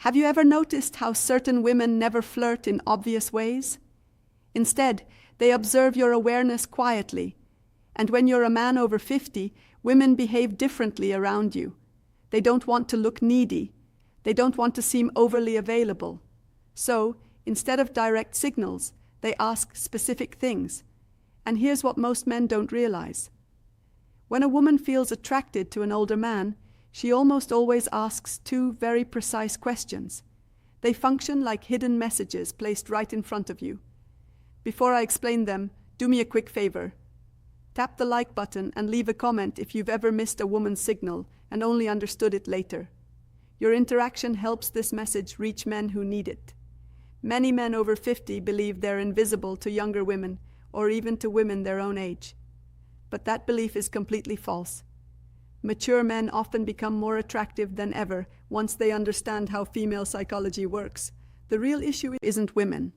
Have you ever noticed how certain women never flirt in obvious ways? Instead, they observe your awareness quietly. And when you're a man over 50, women behave differently around you. They don't want to look needy. They don't want to seem overly available. So, instead of direct signals, they ask specific things. And here's what most men don't realize. When a woman feels attracted to an older man, she almost always asks two very precise questions. They function like hidden messages placed right in front of you. Before I explain them, do me a quick favor. Tap the like button and leave a comment if you've ever missed a woman's signal and only understood it later. Your interaction helps this message reach men who need it. Many men over 50 believe they're invisible to younger women or even to women their own age. But that belief is completely false. Mature men often become more attractive than ever once they understand how female psychology works. The real issue isn't women.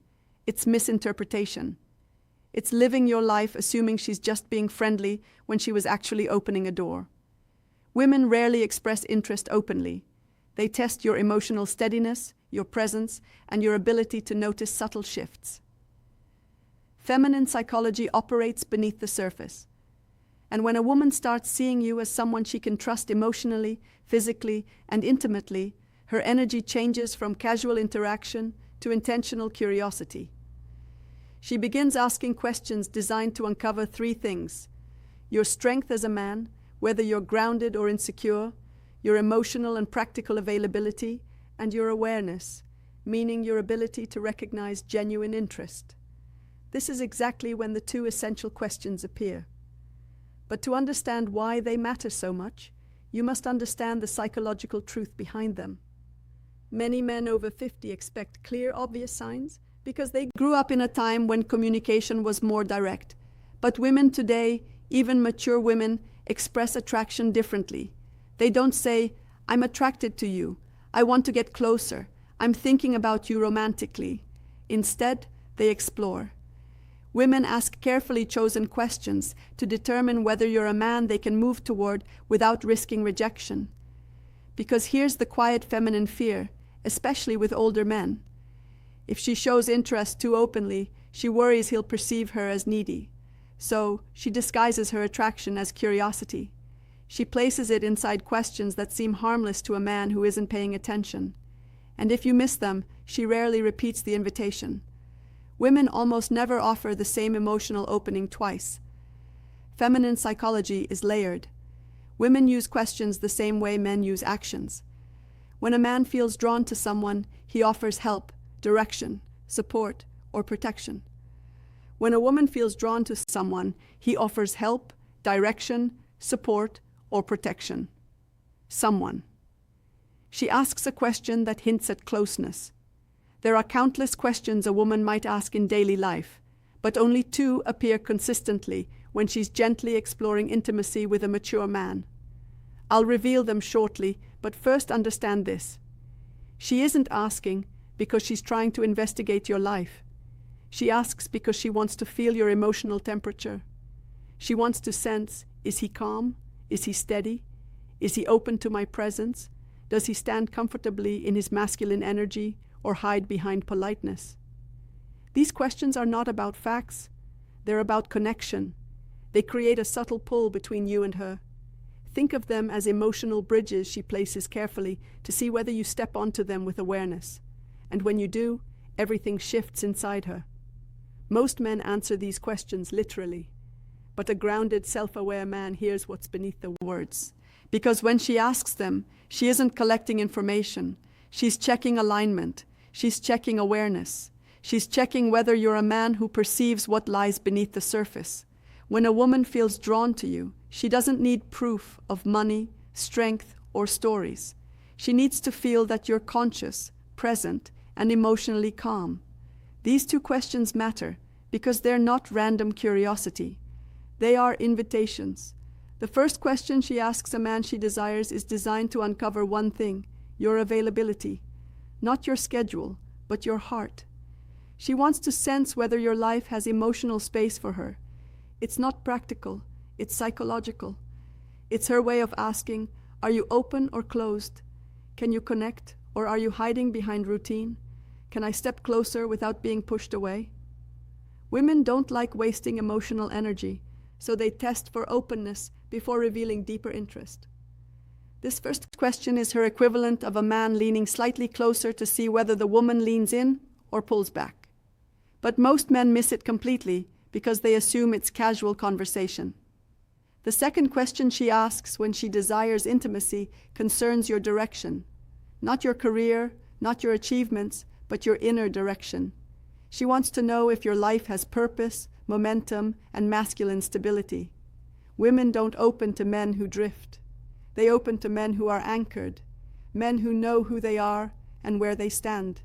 It's misinterpretation. It's living your life assuming she's just being friendly when she was actually opening a door. Women rarely express interest openly. They test your emotional steadiness, your presence, and your ability to notice subtle shifts. Feminine psychology operates beneath the surface. And when a woman starts seeing you as someone she can trust emotionally, physically, and intimately, her energy changes from casual interaction to intentional curiosity. She begins asking questions designed to uncover three things: your strength as a man, whether you're grounded or insecure, your emotional and practical availability, and your awareness, meaning your ability to recognize genuine interest. This is exactly when the two essential questions appear. But to understand why they matter so much, you must understand the psychological truth behind them. Many men over 50 expect clear, obvious signs because they grew up in a time when communication was more direct. But women today, even mature women, express attraction differently. They don't say, "I'm attracted to you. I want to get closer. I'm thinking about you romantically." Instead, they explore. Women ask carefully chosen questions to determine whether you're a man they can move toward without risking rejection. Because here's the quiet feminine fear, especially with older men. If she shows interest too openly, she worries he'll perceive her as needy. So she disguises her attraction as curiosity. She places it inside questions that seem harmless to a man who isn't paying attention. And if you miss them, she rarely repeats the invitation. Women almost never offer the same emotional opening twice. Feminine psychology is layered. Women use questions the same way men use actions. When a man feels drawn to someone, he offers help, direction, support, or protection. When a woman feels drawn to someone, he offers help, direction, support, or protection. Someone. She asks a question that hints at closeness. There are countless questions a woman might ask in daily life, but only two appear consistently when she's gently exploring intimacy with a mature man. I'll reveal them shortly, but first understand this. She isn't asking because she's trying to investigate your life. She asks because she wants to feel your emotional temperature. She wants to sense, is he calm? Is he steady? Is he open to my presence? Does he stand comfortably in his masculine energy or hide behind politeness? These questions are not about facts. They're about connection. They create a subtle pull between you and her. Think of them as emotional bridges she places carefully to see whether you step onto them with awareness. And when you do, everything shifts inside her. Most men answer these questions literally, but a grounded, self-aware man hears what's beneath the words. Because when she asks them, she isn't collecting information. She's checking alignment. She's checking awareness. She's checking whether you're a man who perceives what lies beneath the surface. When a woman feels drawn to you, she doesn't need proof of money, strength, or stories. She needs to feel that you're conscious, present, and emotionally calm. These two questions matter because they're not random curiosity. They are invitations. The first question she asks a man she desires is designed to uncover one thing: your availability. Not your schedule, but your heart. She wants to sense whether your life has emotional space for her. It's not practical, it's psychological. It's her way of asking, are you open or closed? Can you connect Or are you hiding behind routine? Can I step closer without being pushed away? Women don't like wasting emotional energy, so they test for openness before revealing deeper interest. This first question is her equivalent of a man leaning slightly closer to see whether the woman leans in or pulls back. But most men miss it completely because they assume it's casual conversation. The second question she asks when she desires intimacy concerns your direction. Not your career, not your achievements, but your inner direction. She wants to know if your life has purpose, momentum, and masculine stability. Women don't open to men who drift. They open to men who are anchored, men who know who they are and where they stand.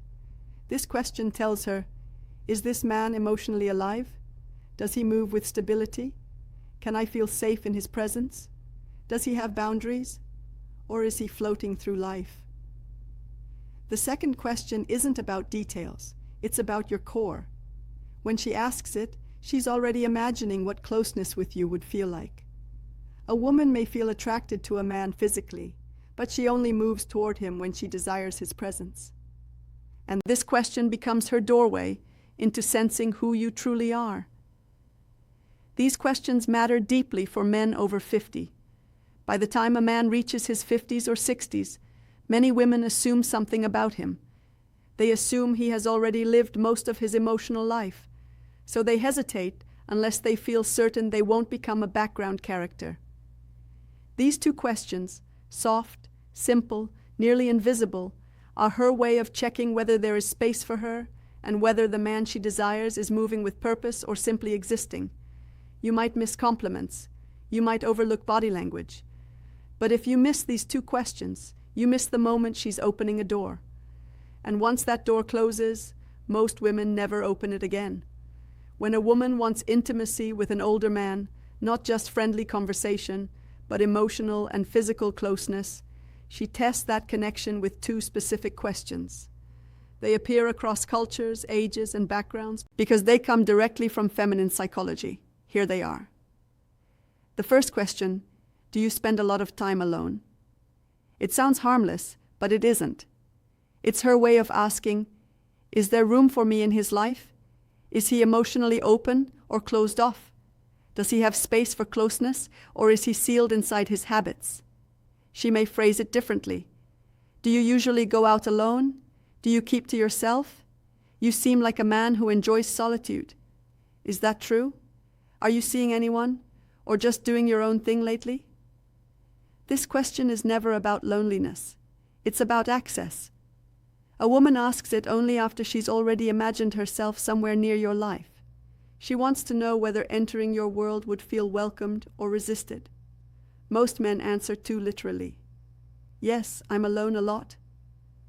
This question tells her, is this man emotionally alive? Does he move with stability? Can I feel safe in his presence? Does he have boundaries? Or is he floating through life? The second question isn't about details. It's about your core. When she asks it, she's already imagining what closeness with you would feel like. A woman may feel attracted to a man physically, but she only moves toward him when she desires his presence. And this question becomes her doorway into sensing who you truly are. These questions matter deeply for men over 50. By the time a man reaches his 50s or 60s, many women assume something about him. They assume he has already lived most of his emotional life, so they hesitate unless they feel certain they won't become a background character. These two questions, soft, simple, nearly invisible, are her way of checking whether there is space for her and whether the man she desires is moving with purpose or simply existing. You might miss compliments. You might overlook body language. But if you miss these two questions, you miss the moment she's opening a door. And once that door closes, most women never open it again. When a woman wants intimacy with an older man, not just friendly conversation, but emotional and physical closeness, she tests that connection with two specific questions. They appear across cultures, ages, and backgrounds because they come directly from feminine psychology. Here they are. The first question, do you spend a lot of time alone? It sounds harmless, but it isn't. It's her way of asking, is there room for me in his life? Is he emotionally open or closed off? Does he have space for closeness, or is he sealed inside his habits? She may phrase it differently. Do you usually go out alone? Do you keep to yourself? You seem like a man who enjoys solitude. Is that true? Are you seeing anyone, or just doing your own thing lately? This question is never about loneliness. It's about access. A woman asks it only after she's already imagined herself somewhere near your life. She wants to know whether entering your world would feel welcomed or resisted. Most men answer too literally. Yes, I'm alone a lot.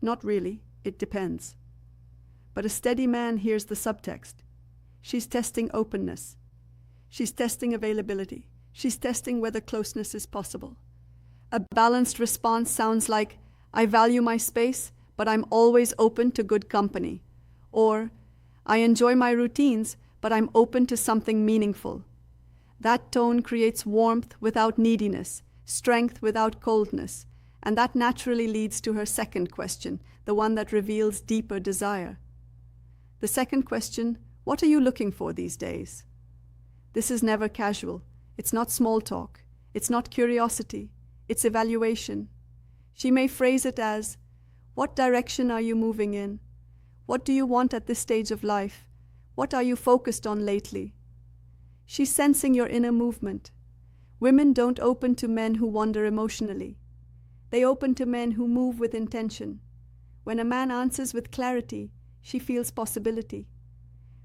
Not really, it depends. But a steady man hears the subtext. She's testing openness. She's testing availability. She's testing whether closeness is possible. A balanced response sounds like, I value my space, but I'm always open to good company. Or, I enjoy my routines, but I'm open to something meaningful. That tone creates warmth without neediness, strength without coldness, and that naturally leads to her second question, the one that reveals deeper desire. The second question, what are you looking for these days? This is never casual. It's not small talk. It's not curiosity. It's evaluation. She may phrase it as, what direction are you moving in? What do you want at this stage of life? What are you focused on lately? She's sensing your inner movement. Women don't open to men who wander emotionally. They open to men who move with intention. When a man answers with clarity, she feels possibility.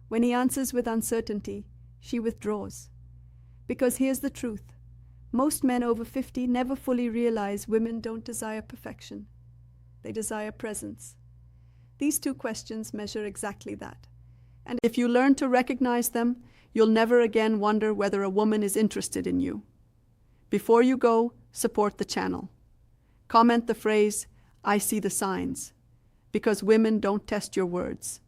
When he answers with uncertainty, she withdraws. Because here's the truth. Most men over 50 never fully realize women don't desire perfection. They desire presence. These two questions measure exactly that. And if you learn to recognize them, you'll never again wonder whether a woman is interested in you. Before you go, support the channel. Comment the phrase, I see the signs, because women don't test your words.